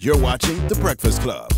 You're watching The Breakfast Club.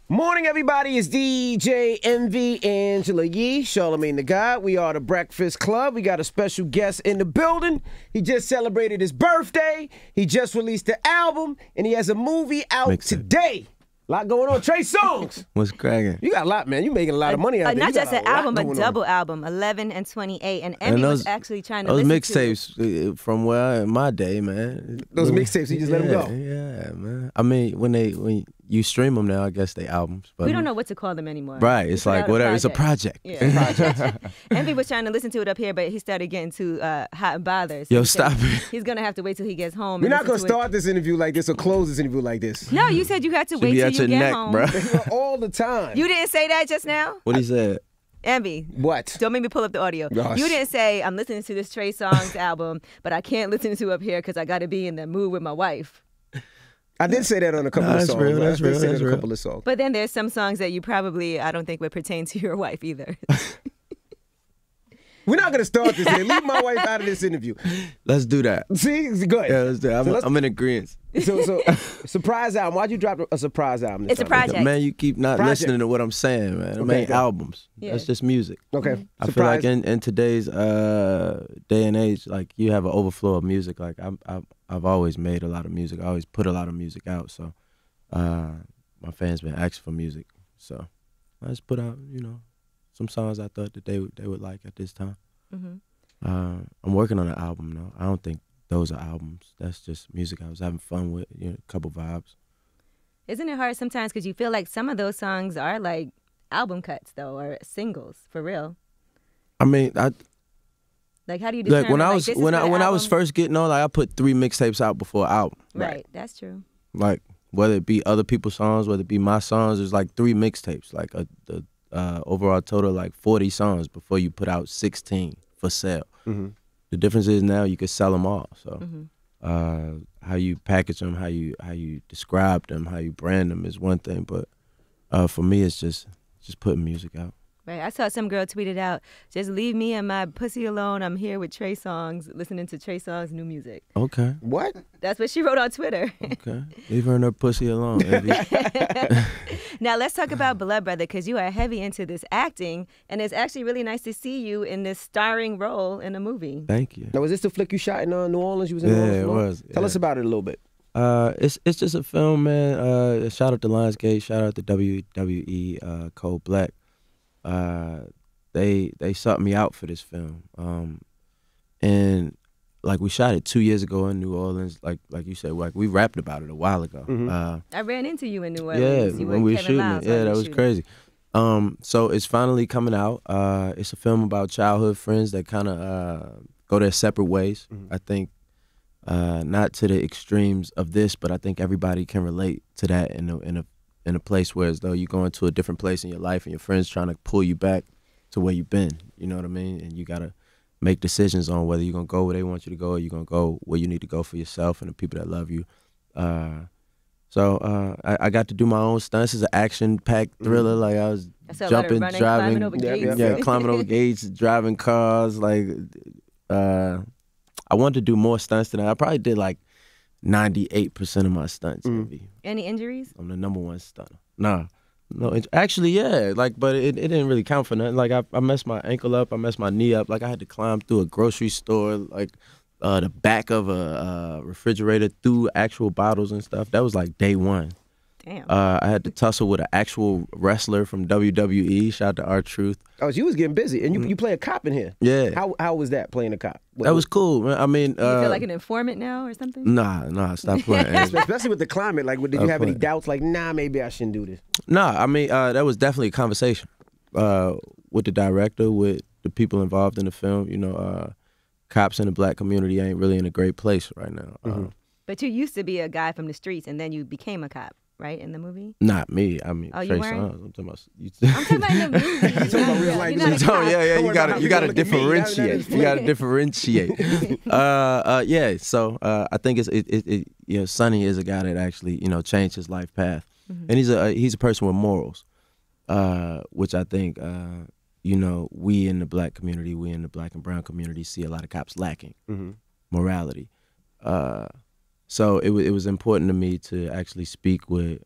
Morning, everybody. It's DJ Envy, Angela Yee, Charlamagne the God. We are The Breakfast Club. We got a special guest in the building. He just celebrated his birthday. He just released the album, and he has a movie out today. A lot going on. Trey Songz. What's cracking? You got a lot, man. You making a lot of money out there. Not just an album, a double album, 11 and 28. And Envy was actually trying to listen to those mixtapes from in my day, man. Those mixtapes, you just let them go. Yeah, man. I mean, when you stream them now, I guess they albums. But we don't know what to call them anymore. Right. It's like whatever. It's a project. Yeah, a project. Envy was trying to listen to it up here, but he started getting too hot and bothered. So stop it. He's going to have to wait till he gets home. We're not going to start this interview like this or close this interview like this. No, you said you had to wait till you get home. Bro. All the time. You didn't say that just now? What he said? Envy. What? Don't make me pull up the audio. Gosh. You didn't say, I'm listening to this Trey Songz album, but I can't listen to it up here because I got to be in the mood with my wife. I did say that on a couple of songs. That's real. A couple of songs. But then there's some songs that you probably, I don't think would pertain to your wife either. We're not going to start this here. Leave my wife out of this interview. Let's do that. See? Go ahead. Yeah, let's do it. I'm in agreement. So, surprise album. Why'd you drop a surprise album? It's a project. Man, you keep not listening to what I'm saying, man. It ain't albums. Yeah. That's just music. Okay. I feel like in today's day and age, like you have an overflow of music. Like I've always made a lot of music. I always put a lot of music out. So my fans been asking for music. So I just put out, some songs I thought that they would like at this time. Mm-hmm. I'm working on an album now. I don't think those are albums. That's just music I was having fun with, a couple vibes. Isn't it hard sometimes because you feel like some of those songs are like album cuts though, or singles for real? I mean, like how do you determine? Like when I was first getting on, like I put 3 mixtapes out before an album. Right, that's true. Like whether it be other people's songs, whether it be my songs, there's like 3 mixtapes, like the overall total like 40 songs before you put out 16 for sale. Mm-hmm. The difference is now you can sell them all. So Mm-hmm. how you package them, how you describe them, how you brand them is one thing, but for me it's just putting music out. Right. I saw some girl tweeted out, just leave me and my pussy alone. I'm here with Trey Songz, listening to Trey Songz' new music. Okay. What? That's what she wrote on Twitter. Okay. Leave her and her pussy alone, Evie. Now let's talk about Blood Brother, because you are heavy into this acting, and it's actually really nice to see you in this starring role in a movie. Thank you. Now, was this the flick you shot in New Orleans? You was in New Orleans? Yeah, it was. Tell us about it a little bit. It's just a film, man. Shout out to Lionsgate. Shout out to WWE, Code Black. They sought me out for this film, and like we shot it 2 years ago in New Orleans. Like you said, like we rapped about it a while ago. Mm-hmm. I ran into you in New Orleans. Yeah, when we were shooting it. Yeah, that was crazy. So it's finally coming out. It's a film about childhood friends that kind of go their separate ways. Mm-hmm. I think not to the extremes of this, but I think everybody can relate to that in a place where as though you go into a different place in your life and your friends trying to pull you back to where you've been. You know what I mean? And you gotta make decisions on whether you're gonna go where they want you to go or you're gonna go where you need to go for yourself and the people that love you. So I got to do my own stunts. It's an action-packed thriller. Like I was jumping, driving, climbing over gates. Yeah, climbing over gates, driving cars. Like I wanted to do more stunts than that. I probably did like 98% of my stunts. Maybe. Any injuries? I'm the #1 stunner. No, actually, yeah. Like, but it didn't really count for nothing. Like, I messed my ankle up. I messed my knee up. Like, I had to climb through a grocery store, like the back of a refrigerator through actual bottles and stuff. That was like day 1. Damn. I had to tussle with an actual wrestler from WWE. Shout out to R-Truth. Oh, so you was getting busy, and you play a cop in here. Yeah. How was that playing a cop? That was cool, man. I mean, you feel like an informant now or something? Nah, stop playing. Especially with the climate. Like, did you have any doubts? Like, nah, maybe I shouldn't do this. Nah, I mean, that was definitely a conversation with the director, with the people involved in the film. Cops in the black community ain't really in a great place right now. Mm-hmm. But you used to be a guy from the streets, and then you became a cop, right, in the movie? Not me. I mean, Trey Songz. I'm talking about you. I'm talking about in the movie. Yeah. You gotta differentiate. You gotta differentiate. Yeah. So I think it's Sonny is a guy that actually changed his life path, and he's a person with morals, which I think we in the black community, we in the black and brown community see a lot of cops lacking morality. So it was important to me to actually speak with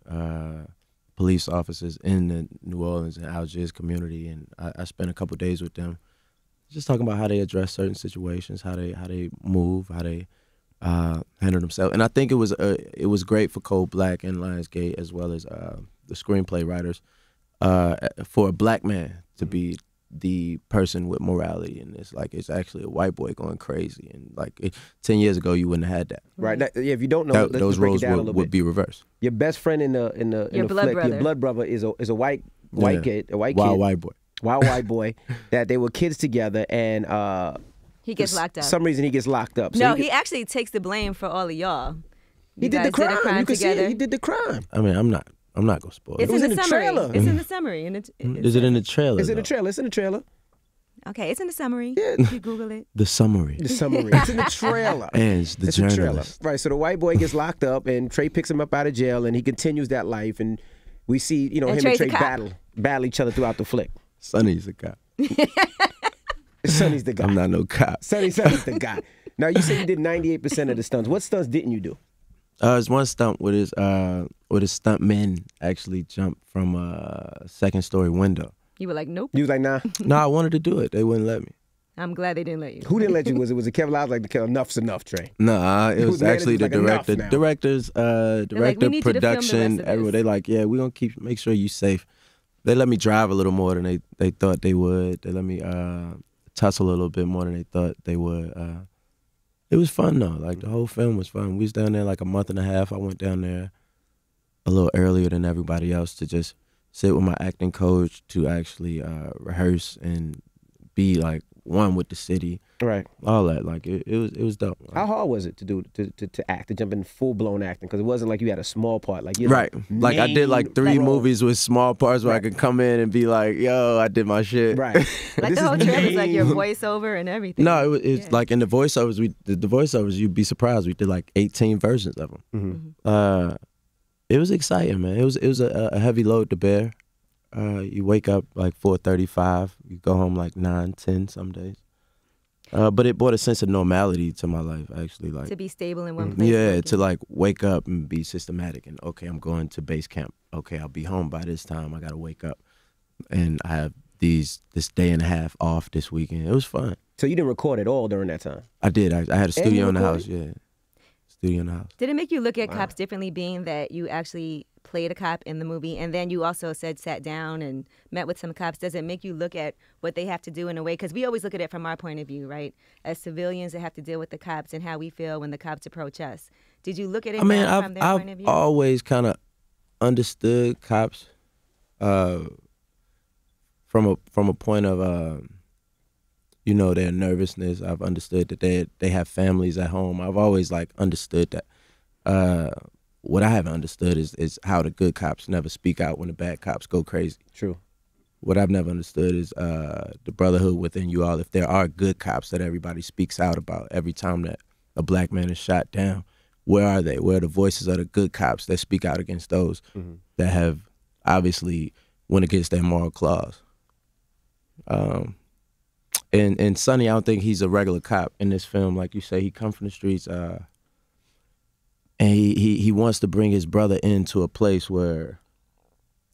police officers in the New Orleans and Algiers community, and I spent a couple days with them, just talking about how they address certain situations, how they move, how they handle themselves. And I think it was great for Cold Black and Lionsgate, as well as the screenplay writers, for a black man to be the person with morality in this. Like, it's actually a white boy going crazy, and like 10 years ago you wouldn't have had that. Right. That, yeah. If you don't know, those roles would be reversed. Your best friend in the blood brother. Your blood brother is a white kid, white boy. Wild white boy. That they were kids together, and he gets locked up. For some reason he gets locked up. So no, he actually takes the blame for all of y'all. He did the crime. You can see together. it. He did the crime. I mean, I'm not gonna spoil it. It's was in in the the summary. trailer. It's in the summary. And Is it in the trailer? It's in the trailer. It's in the trailer. Okay, it's in the summary. Yeah. You Google it. The summary. The summary. It's in the trailer. And the It's a trailer. journalist. Right. So the white boy gets locked up, and Trey picks him up out of jail, and he continues that life, and we see And him Trey's and a Trey cop. battle each other throughout the flick. Sonny's a cop. Sonny's the guy. I'm not no cop. Sonny's the guy. Now you said you did 98% of the stunts. What stunts didn't you do? There's one stunt with his stuntman actually jumped from a second-story window. You were like, nope. You was like, nah. No, I wanted to do it. They wouldn't let me. I'm glad they didn't let you. Who didn't let you? Was it Kevin? I was like, enough's enough, Trey. No, it was actually the like, enough director. now. Directors, like, we director, need you to film the production, rest of everyone. this. They like, yeah, we're gonna make sure you safe. They let me drive a little more than they thought they would. They let me tussle a little bit more than they thought they would. It was fun though. Like, the whole film was fun. We was down there like a month and a half. I went down there a little earlier than everybody else to just sit with my acting coach to actually rehearse and be like one with the city. Right. All that. Like, it was dope. How hard was it to do to act, to jump in full blown acting? Because it wasn't like you had a small part. Like, you're Right. Like, I did like 3 movies with small parts where I could come in and be like, yo, I did my shit. Right. Like, the whole trip was like your voiceover and everything. No, it's like in the voiceovers, the voiceovers, you'd be surprised. We did like 18 versions of them. Mm-hmm. It was exciting, man. It was a heavy load to bear. You wake up like 4:35. You go home like 9, 10 some days. But it brought a sense of normality to my life, actually. Like, to be stable in one place. yeah, working. to like wake up and be systematic and, okay, I'm going to base camp. Okay, I'll be home by this time. I got to wake up. And I have this day and a half off this weekend. It was fun. So you didn't record at all during that time? I did. I had a studio in the house, recorded? yeah. Studio in the house. Did it make you look at cops differently, being that you actually played a cop in the movie, and then you also sat down and met with some cops? Does it make you look at what they have to do in a way? Because we always look at it from our point of view, right? As civilians that have to deal with the cops and how we feel when the cops approach us. Did you look at it from their point of I've view? always kind of understood cops from a point of their nervousness. I've understood that they have families at home. I've always like understood that. What I haven't understood is how the good cops never speak out when the bad cops go crazy. True. What I've never understood is the brotherhood within you all. If there are good cops that everybody speaks out about every time that a black man is shot down, where are they? Where are the voices of the good cops that speak out against those that have obviously went against their moral clause? And Sonny, I don't think he's a regular cop in this film. Like you say, he come from the streets, and he wants to bring his brother into a place where,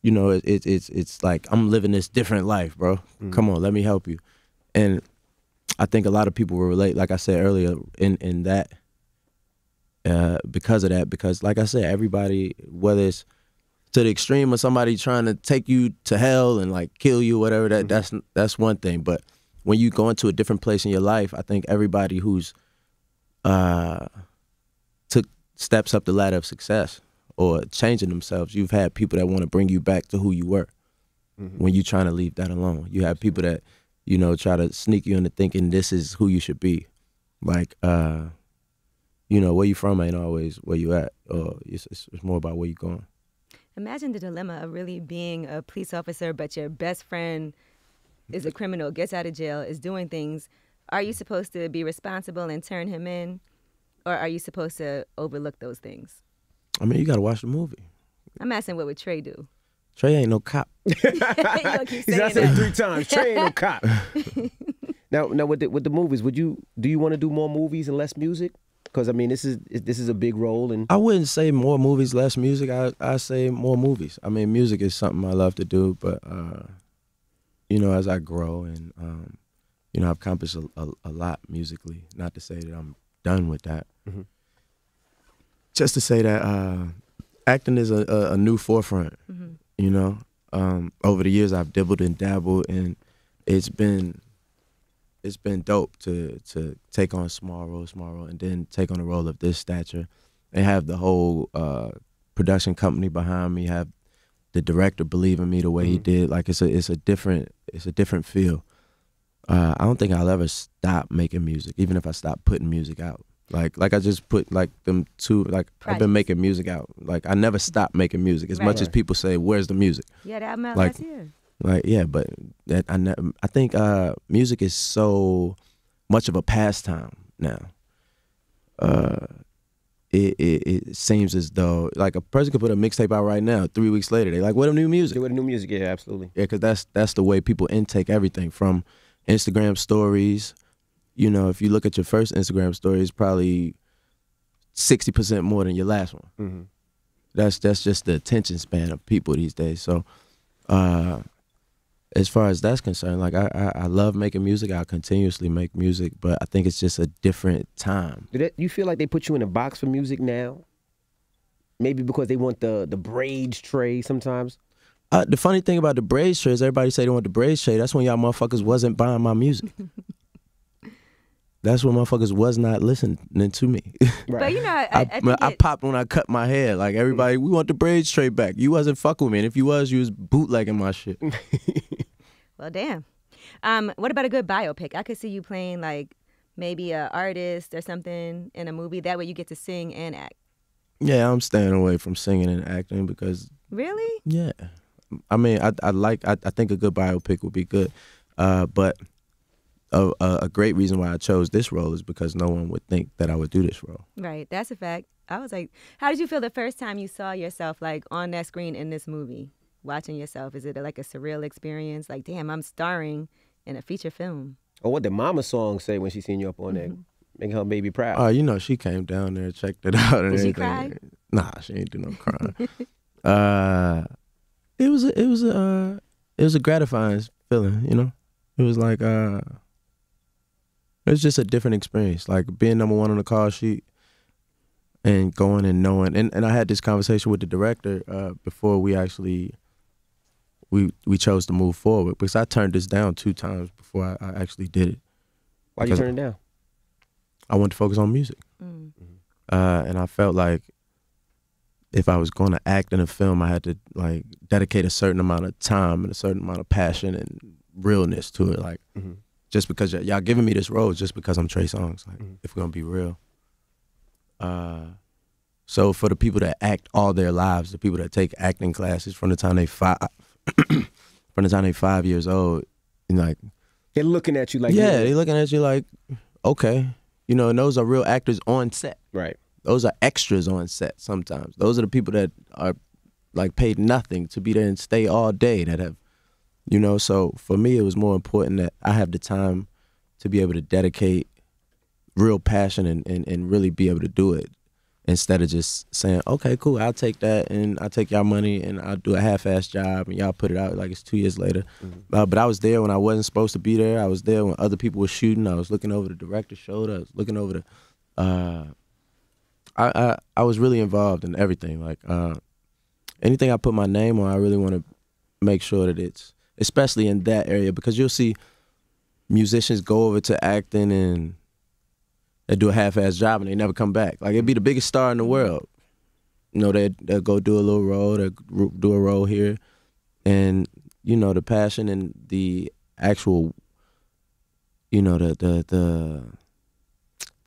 it's like, I'm living this different life, bro. Come on, let me help you. And I think a lot of people will relate, like I said earlier, in that, because of that. Because like I said, everybody, whether it's to the extreme of somebody trying to take you to hell and like kill you, whatever, that's one thing. But when you go into a different place in your life, I think everybody who's took steps up the ladder of success or changing themselves, you've had people that want to bring you back to who you were when you're trying to leave that alone. You have people that, try to sneak you into thinking this is who you should be. Like, where you from ain't always where you at. Or it's more about where you're going. Imagine the dilemma of really being a police officer, but your best friend is a criminal, gets out of jail, is doing things. Are you supposed to be responsible and turn him in? Or are you supposed to overlook those things? I mean, you got to watch the movie. I'm asking, what would Trey do? Trey ain't no cop. You gonna keep saying I said that. 3 times. Trey ain't no cop. Now with the movies, do you want to do more movies and less music? Because I mean, this is a big role, and I wouldn't say more movies, less music. I say more movies. I mean, music is something I love to do, but you know, as I grow and you know, I've accomplished a lot musically. Not to say that I'm done with that. Mm-hmm. Just to say that acting is a new forefront. Mm-hmm. You know, over the years I've dibbled and dabbled, and it's been dope to take on small role, and then take on a role of this stature, and have the whole production company behind me, have the director believe in me the way he did. Like it's a different feel. I don't think I'll ever stop making music, even if I stop putting music out. Like I just put like them two, like I've been making music out. Like I never stopped making music. As much as people say, "Where's the music?" Yeah, that album out Like, last year. Like yeah, but that I think music is so much of a pastime now. It seems as though like a person could put a mixtape out right now. 3 weeks later, they like, "What a new music!" What a new music, yeah, absolutely. Yeah, because that's the way people intake everything from Instagram stories. You know, if you look at your first Instagram story, it's probably 60% more than your last one. Mm-hmm. That's just the attention span of people these days. So, as far as that's concerned, like I love making music. I continuously make music, but I think it's just a different time. Do you feel like they put you in a box for music now? Maybe because they want the braids tray sometimes. The funny thing about the braids tray is everybody say they want the braids tray. That's when y'all motherfuckers wasn't buying my music. That's when motherfuckers was not listening to me. Right. But you know, I popped when I cut my hair. Like everybody, we want the braids tray back. You wasn't fucking with me, and if you was bootlegging my shit. Well, damn. What about a good biopic? I could see you playing like maybe an artist or something in a movie. That way you get to sing and act. Yeah, I'm staying away from singing and acting because. Really? Yeah, I mean, I think a good biopic would be good, but. A great reason why I chose this role is because no one would think that I would do this role. Right, that's a fact. I was like, how did you feel the first time you saw yourself like on that screen in this movie, watching yourself? Is it like a surreal experience? Like, damn, I'm starring in a feature film. Or what did Mama Song say when she seen you up on there, making her baby proud? Oh, you know, she came down there, checked it out, and Did she everything. cry? Nah, she ain't do no crying. It was a gratifying feeling, you know. It was like it was just a different experience, like being number one on the call sheet and going and knowing. And I had this conversation with the director before we actually we chose to move forward, because I turned this down 2 times before I actually did it. Why'd you turn it down? I wanted to focus on music. And I felt like if I was going to act in a film, I had to like dedicate a certain amount of time and a certain amount of passion and realness to it. Like, just because y'all giving me this role just because I'm Trey Songz. Like, if we're gonna be real. So for the people that act all their lives, the people that take acting classes from the time they 5 years old, and like They're looking at you like, yeah, they looking at you like, okay, you know, and those are real actors on set. right. Those are extras on set sometimes. Those are the people that are like paid nothing to be there and stay all day, that have, you know. So for me, it was more important that I have the time to be able to dedicate real passion and really be able to do it, instead of just saying, okay, cool, I'll take that and I'll take y'all money and I'll do a half-ass job and y'all put it out like it's 2 years later. But I was there when I wasn't supposed to be there. I was there when other people were shooting. I was looking over the director's shoulder. I was looking over the I was really involved in everything. Like anything I put my name on, I really want to make sure that it's, especially in that area, because you'll see musicians go over to acting and they do a half-ass job and they never come back. Like, it'd be the biggest star in the world. You know, they'll go do a little role, they'll do a role here, and you know, the passion and the actual, you know, the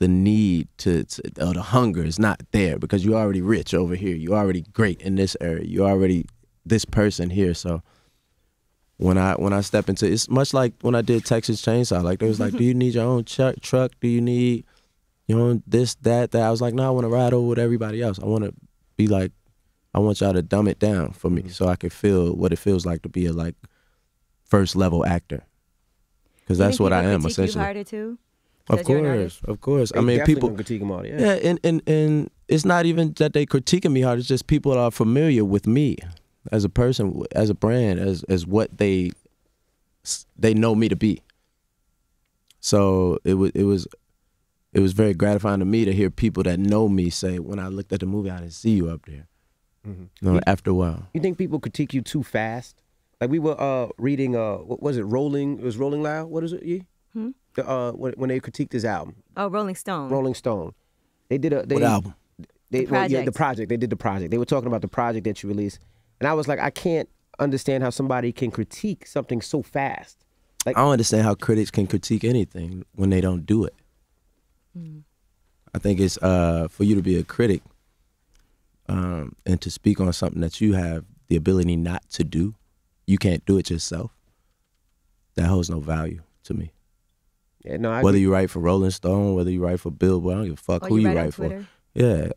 need to or the hunger is not there, because you're already rich over here. You're already great in this area. You're already this person here. So when I step into, it's much like when I did Texas Chainsaw. Like, they was like, do you need your own truck? Do you need your own this, that? I was like, no, I want to ride over with everybody else. I want to be like, I want y'all to dumb it down for me so I can feel what it feels like to be a like first level actor. Because that's what I am, essentially. Harder too? Of course, of course. I mean, people critique him all. Yeah, and it's not even that they critiquing me hard. It's just people are familiar with me as a person, as a brand, as what they know me to be. So it was very gratifying to me to hear people that know me say, when I looked at the movie, I didn't see you up there. After a while. You think people critique you too fast? Like we were reading, what was it? It was Rolling Loud. What is it? Yeah. When they critiqued his album. Oh, Rolling Stone. Rolling Stone. They did what album? The project. They did the project. They were talking about the project that you released, and I was like, I can't understand how somebody can critique something so fast. Like, I don't understand how critics can critique anything when they don't do it. I think it's for you to be a critic and to speak on something that you have the ability not to do. You can't do it yourself. That holds no value to me. Yeah, no, whether you write for Rolling Stone, whether you write for Billboard, I don't give a fuck who you write for. Yeah,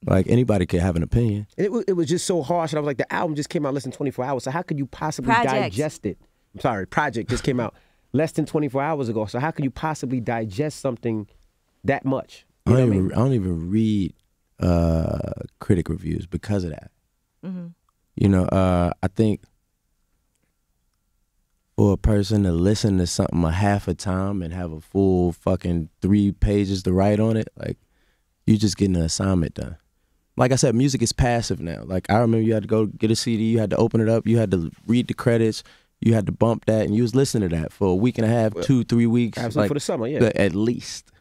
like anybody can have an opinion. It was just so harsh, and I was like, the album just came out less than 24 hours, so how could you possibly digest it? I'm sorry, Project just came out less than 24 hours ago, so how could you possibly digest something that much? I don't even read critic reviews because of that. You know, I think for a person to listen to something a half a time and have a full fucking 3 pages to write on it, like, you just getting an assignment done. Like I said, music is passive now. Like, I remember you had to go get a CD, you had to open it up, you had to read the credits, you had to bump that, and you was listening to that for a week and a half, 2-3 weeks. Absolutely, like, for the summer, yeah. At least.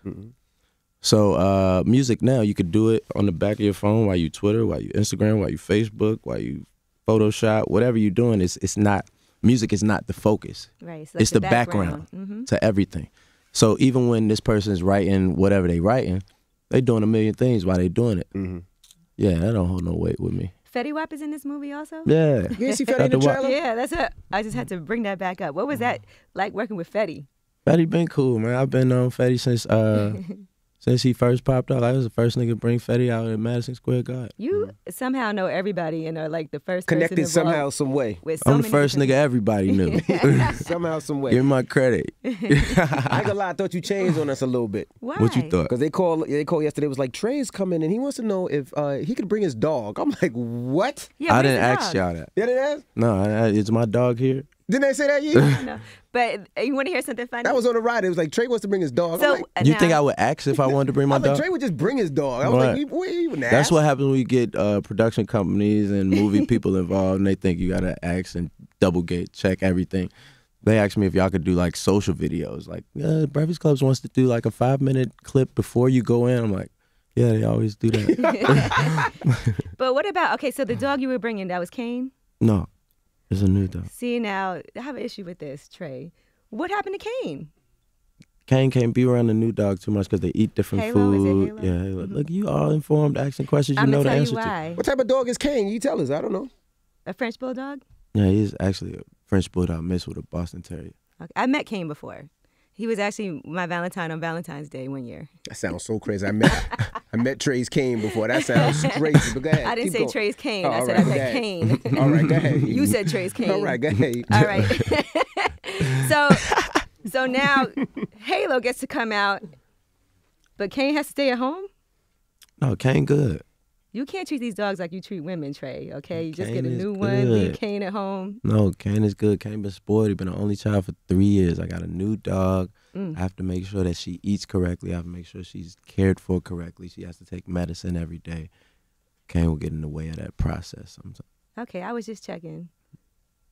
So music now, you could do it on the back of your phone while you Twitter, while you Instagram, while you Facebook, while you Photoshop, whatever you're doing, it's not, music is not the focus. Right. So it's the background to everything. So even when this person's writing whatever they writing, they doing a million things while they doing it. Yeah, that don't hold no weight with me. Fetty Wap is in this movie also? Yeah. You didn't see Fetty in the trailer? Yeah, that's it. I just had to bring that back up. What was that like working with Fetty? Fetty been cool, man. I've been on Fetty since he first popped out. I was the first nigga to bring Fetty out at Madison Square Garden. You somehow know everybody and are like the first connected person somehow, some way. I'm the first nigga everybody knew. Somehow, some way. Give me my credit. I ain't gonna lie, I thought you changed on us a little bit. Why? What you thought? Because they called yesterday. It was like, Trey's coming and he wants to know if he could bring his dog. I'm like, what? Yeah, I didn't ask y'all that. You didn't ask? No, is my dog here? Didn't they say that you? No. But you want to hear something funny? That was on the ride. It was like, Trey wants to bring his dog. So, like, you think I would ask if I wanted to bring my dog? Trey would just bring his dog. I was like, you wouldn't ask. That's what happens when you get production companies and movie people involved, and they think you gotta ask and double gate check everything. They asked me if y'all could do like social videos. Like, Breakfast Club wants to do like a 5-minute clip before you go in. I'm like, yeah, they always do that. But what about, okay, so the dog you were bringing, that was Kane? No, it's a new dog. See, now, I have an issue with this, Trey. What happened to Kane? Kane can't be around the new dog too much because they eat different Halo? food. Is it Halo? Yeah, Halo. Look, you all informed, asking questions you know the answer to. What type of dog is Kane? You tell us. I don't know. A French Bulldog? Yeah, he's actually a French Bulldog mixed with a Boston Terrier. Okay. I met Kane before. He was actually my Valentine on Valentine's Day one year. That sounds so crazy. I met Trey's Kane before. That sounds crazy. But go ahead. I didn't say going. Trey's Kane. Oh, I said right, I met Kane. All right, go ahead. You said Trey's Kane. All right, go ahead. All right. So now Halo gets to come out, but Kane has to stay at home? No, Kane good. You can't treat these dogs like you treat women, Trey, okay? You just Kane get a is new one, good. leave Kane at home. No, Kane is good. Kane been spoiled. He been an only child for 3 years. I got a new dog. I have to make sure that she eats correctly. I have to make sure she's cared for correctly. She has to take medicine every day. Kane will get in the way of that process sometimes. Okay, I was just checking,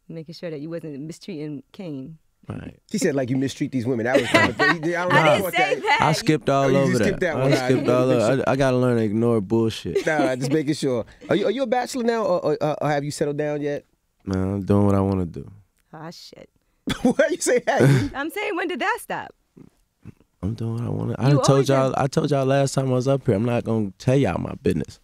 making sure that you wasn't mistreating Kane. Right. She said like you mistreat these women. That was kind of, I didn't say that. I skipped all you over just that. skipped that one. I skipped all over. I got to learn to ignore bullshit. Nah, just making sure. Are you a bachelor now, or have you settled down yet? Man, I'm doing what I want to do. Oh, shit. What you say? Hey? I'm saying, when did that stop? I'm doing what I want to. I told y'all last time I was up here, I'm not going to tell y'all my business.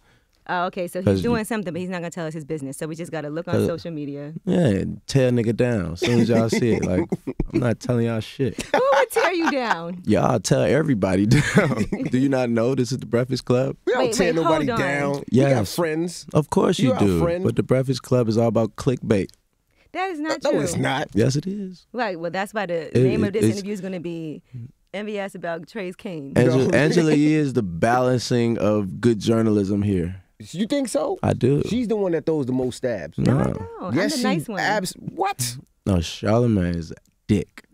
Oh, okay, so he's doing something, but he's not going to tell us his business. So we just got to look on social media. Yeah, tear a nigga down as soon as y'all see it. Like, I'm not telling y'all shit. Who would tear you down? Y'all tell everybody down. Do you not know this is the Breakfast Club? We don't tear nobody hold on. down. Yes. You got friends. Of course you You're our do. friend. But the Breakfast Club is all about clickbait. That is not No, true. it's not. Yes, it is. Right, well, that's why the name of this interview is going to be Envy asked about Trey's cane. Angela Yee is the balancing of good journalism here. You think so? I do. She's the one that throws the most stabs. No. I know. Yes, I'm the nice one. What? No, Charlamagne is a dick.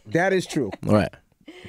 That is true. Right.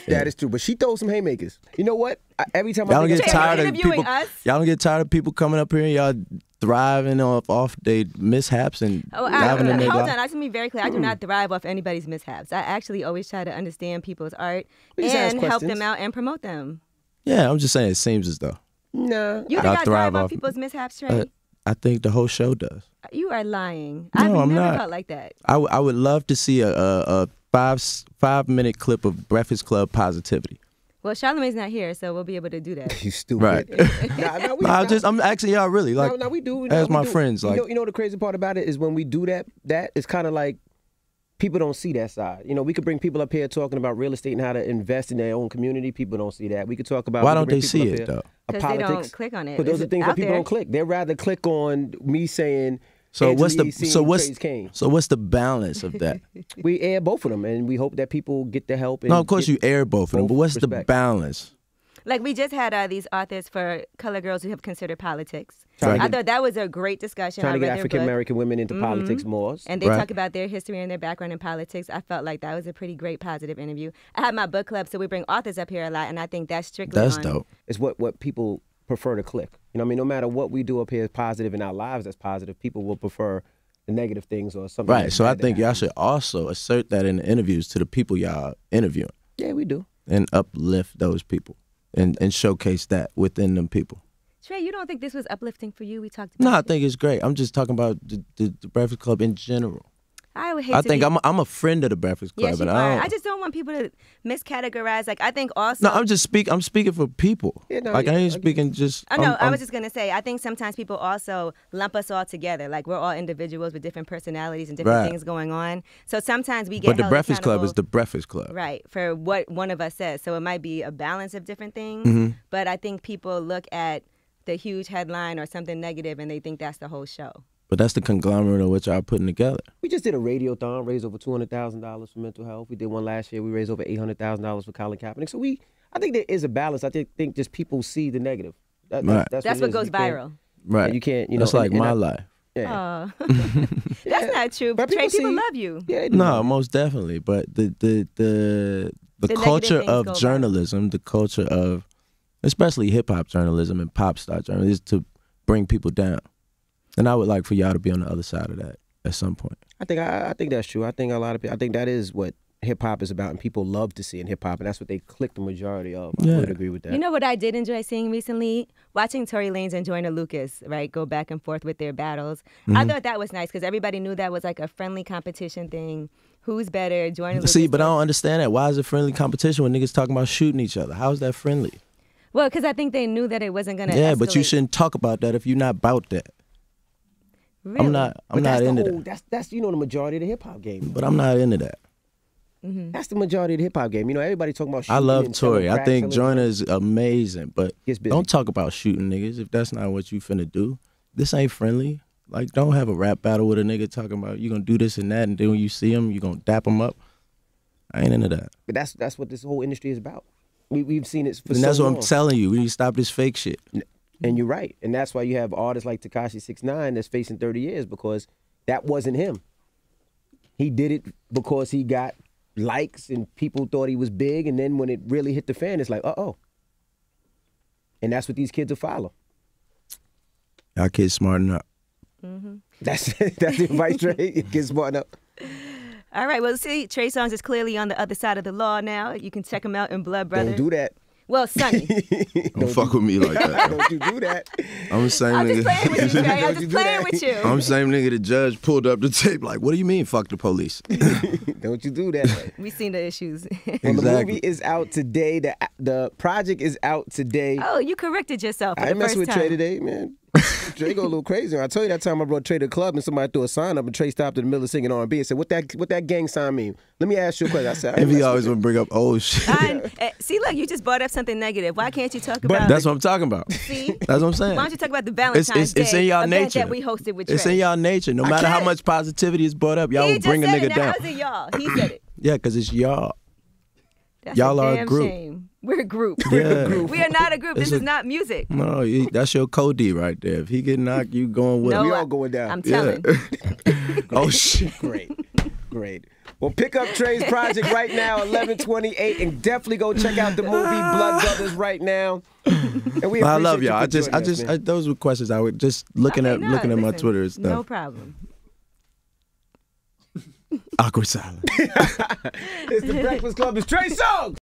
That is true. But she throws some haymakers. You know what? Every time Y'all I don't think get tired of interviewing people. us? Y'all don't get tired of people coming up here and y'all thriving off their mishaps and diving in their hold life? on, I should be very clear. I do not thrive off anybody's mishaps. I actually always try to understand people's art We just ask and help questions. them out and promote them. Yeah, I'm just saying it seems as though. Nah. You think I I thrive thrive off off- people's mishaps, Trey? I think the whole show does. You are lying. No, I've I'm never not. felt like that. I would love to see a 5-minute clip of Breakfast Club positivity. Well, Charlamagne's not here, so we'll be able to do that. You stupid. Right. I'm asking y'all really like. No, we do. As we my do. friends, like you know the crazy part about it is when we do that it's kind of like people don't see that side. You know, we could bring people up here talking about real estate and how to invest in their own community. People don't see that. We could talk about why we don't could bring they people see up it here. though? Because they don't click on it. But those are It's things that out people there. don't click. They'd rather click on me saying. So Angela what's the Yee seen so what's Trey's cane. so what's the balance of that? We air both of them, and we hope that people get the help. And No, of course get you air both of them, both but what's the respect. balance? Like we just had these authors for Color Girls who have considered politics. Trying to I get- thought that was a great discussion. Trying I to get read their African book. American women into politics more. And they Right. talk about their history and their background in politics. I felt like that was a pretty great, positive interview. I have my book club, so we bring authors up here a lot, and I think that's strictly That's on. dope. It's what people prefer to click. You know what I mean? No matter what we do up here is positive in our lives that's positive, people will prefer the negative things or something. Right. that's So I bad that think y'all happens. should also assert that in the interviews to the people y'all interviewing Yeah, we do. and uplift those people and showcase that within them people. Trey, you don't think this was uplifting for you? We talked about No, I it. think it's great. I'm just talking about the Breakfast Club in general. I would hate I to think be... I'm a friend of the Breakfast Club. Yes, you and are. I I just don't want people to miscategorize. Like, I think also... No, I'm speaking for people. Yeah, no, like I yeah, ain't I get speaking just. Oh, no, I I'm- was just going to say, I think sometimes people also lump us all together. Like, we're all individuals with different personalities and different Right. things going on. So sometimes we get But the held Breakfast Club accountable- is the Breakfast Club. Right, for what one of us says. So it might be a balance of different things. Mm-hmm. But I think people look at the huge headline or something negative and they think that's the whole show. But that's the conglomerate of what y'all putting together. We just did a radiothon, raised over $200,000 for mental health. We did one last year. We raised over $800,000 for Colin Kaepernick. So I think there is a balance. I think just people see the negative. Right. That's it what is. goes You can't- viral. Right. You can't, you know. That's like and my I- life. Yeah. That's not true. But Trey, people see- love you. Yeah, they do. No, most definitely. But the negative culture things go of viral. journalism, the culture of especially hip hop journalism and pop star journalism is to bring people down. And I would like for y'all to be on the other side of that at some point. I think that's true. I think a lot of people. I think that is what hip hop is about, and people love to see in hip hop, and that's what they click the majority of. I Yeah. would agree with that. You know what I did enjoy seeing recently? Watching Tory Lanez and Joyner Lucas, right, go back and forth with their battles. Mm-hmm. I thought that was nice because everybody knew that was like a friendly competition thing. Who's better? Joyner Lucas. See, but I don't understand that. Why is it friendly competition when niggas talking about shooting each other? How is that friendly? Well, because I think they knew that it wasn't going to Yeah, but you escalate. shouldn't talk about that if you're not about that. Really? I'm not But that's into the whole, that. That's the majority of the hip hop game. But I'm not into that. That's the majority of the hip hop game. You know, everybody talking about. I shooting love and selling Tory. I crack, think selling Joyner drugs. is amazing, but Gets busy. don't talk about shooting niggas if that's not what you finna do. This ain't friendly. Like, don't have a rap battle with a nigga talking about you gonna do this and that, and then when you see him, you gonna dap him up. I ain't into that. But that's what this whole industry is about. We've seen it for And so that's what long. I'm telling you. We need to stop this fake shit. And you're right. And that's why you have artists like Tekashi 6ix9ine that's facing 30 years because that wasn't him. He did it because he got likes and people thought he was big. And then when it really hit the fan, it's like, uh-oh. And that's what these kids will follow. Y'all kids smarten up. That's the advice, Trey. Get smart up. All right, well, see, Trey Songz is clearly on the other side of the law now. You can check him out in Blood Brother. Don't do that. Well, Sonny. Don't fuck with me like that. Don't you do that. I'm the same I'm just playing with you, nigga. Trey. I'm Don't you just do playing that. with you. I'm the same nigga the judge pulled up the tape like, what do you mean fuck the police? Don't you do that. We've seen the issues. Well, the Exactly. movie is out today. The project is out today. Oh, you corrected yourself for I the ain't messing first with time. Trey today, man. Trey go a little crazy. I told you that time I brought Trey to the club and somebody threw a sign up and Trey stopped in the middle of singing R&B and said, "What that gang sign mean?" Let me ask you a question. I said, I ain't Envy messing always with want to bring up old shit. See, look, you just brought up something negative. Why can't you talk about? That's what I'm talking about. See, That's what I'm saying. why don't you talk about the Valentine's It's in Day y'all event nature. that we hosted with Trey? It's in y'all nature. No matter how can't. much positivity is brought up, y'all He will just bring a said nigga it. down. That wasn't y'all. He said it. Yeah, because it's y'all. That's Y'all a are a damn group. shame. We're a group. Yeah. We are not a group. This It's is not music. No, that's your Cody right there. If he get knocked, you going with No, him. We all going down. I'm telling. Oh shit. Great. Great. Well, pick up Trey's project right now, 11/28, and definitely go check out the movie Blood Brothers right now. And we I love appreciate you y'all. for joining us, man. Those were questions I would just looking at my listen, Twitter and stuff. No problem. Awkward silence. It's the Breakfast Club. It's Trey Songz.